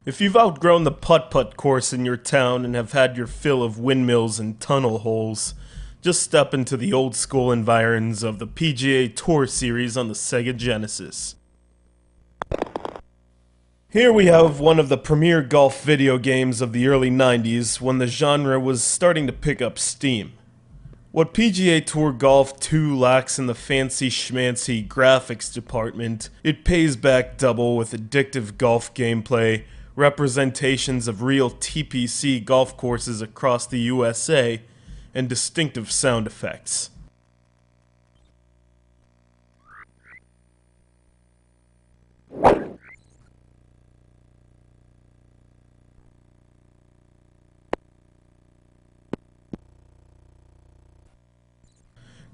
If you've outgrown the putt-putt course in your town and have had your fill of windmills and tunnel holes, just step into the old-school environs of the PGA Tour series on the Sega Genesis. Here we have one of the premier golf video games of the early 90s when the genre was starting to pick up steam. What PGA Tour Golf 2 lacks in the fancy schmancy graphics department, it pays back double with addictive golf gameplay, representations of real TPC golf courses across the USA, and distinctive sound effects.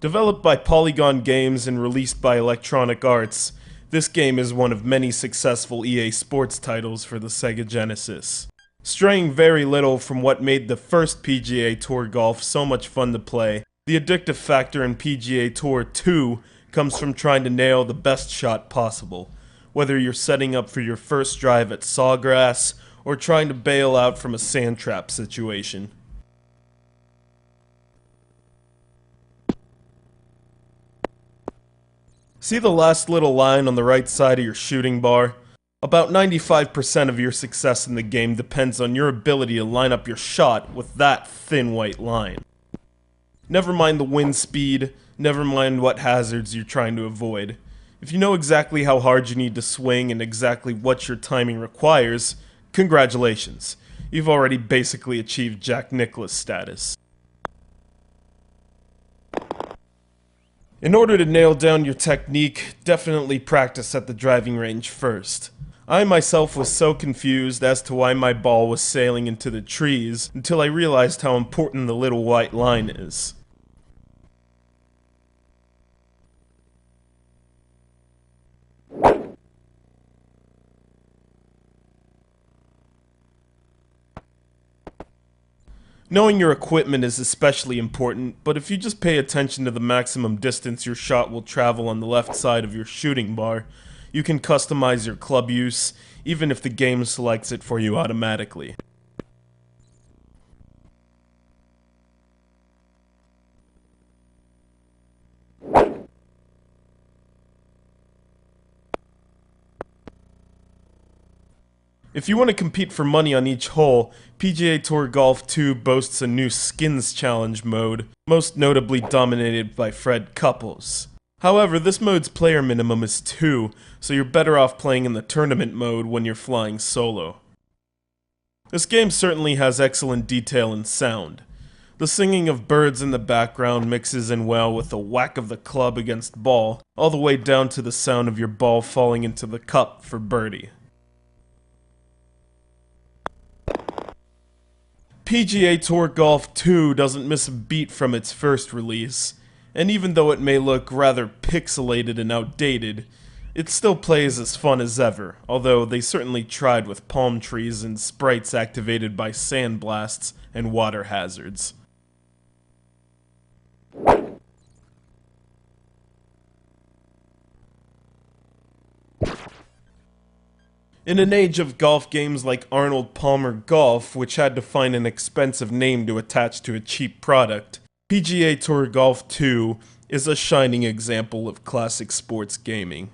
Developed by Polygon Games and released by Electronic Arts, this game is one of many successful EA Sports titles for the Sega Genesis. Straying very little from what made the first PGA Tour Golf so much fun to play, the addictive factor in PGA Tour 2 comes from trying to nail the best shot possible, whether you're setting up for your first drive at Sawgrass or trying to bail out from a sand trap situation. See the last little line on the right side of your shooting bar? About 95% of your success in the game depends on your ability to line up your shot with that thin white line. Never mind the wind speed, never mind what hazards you're trying to avoid. If you know exactly how hard you need to swing and exactly what your timing requires, congratulations. You've already basically achieved Jack Nicklaus status. In order to nail down your technique, definitely practice at the driving range first. I myself was so confused as to why my ball was sailing into the trees until I realized how important the little white line is. Knowing your equipment is especially important, but if you just pay attention to the maximum distance your shot will travel on the left side of your shooting bar, you can customize your club use, even if the game selects it for you automatically. If you want to compete for money on each hole, PGA Tour Golf 2 boasts a new Skins Challenge mode, most notably dominated by Fred Couples. However, this mode's player minimum is 2, so you're better off playing in the tournament mode when you're flying solo. This game certainly has excellent detail and sound. The singing of birds in the background mixes in well with the whack of the club against ball, all the way down to the sound of your ball falling into the cup for birdie. PGA Tour Golf 2 doesn't miss a beat from its first release, and even though it may look rather pixelated and outdated, it still plays as fun as ever, although they certainly tried with palm trees and sprites activated by sandblasts and water hazards. In an age of golf games like Arnold Palmer Golf, which had to find an expensive name to attach to a cheap product, PGA Tour Golf 2 is a shining example of classic sports gaming.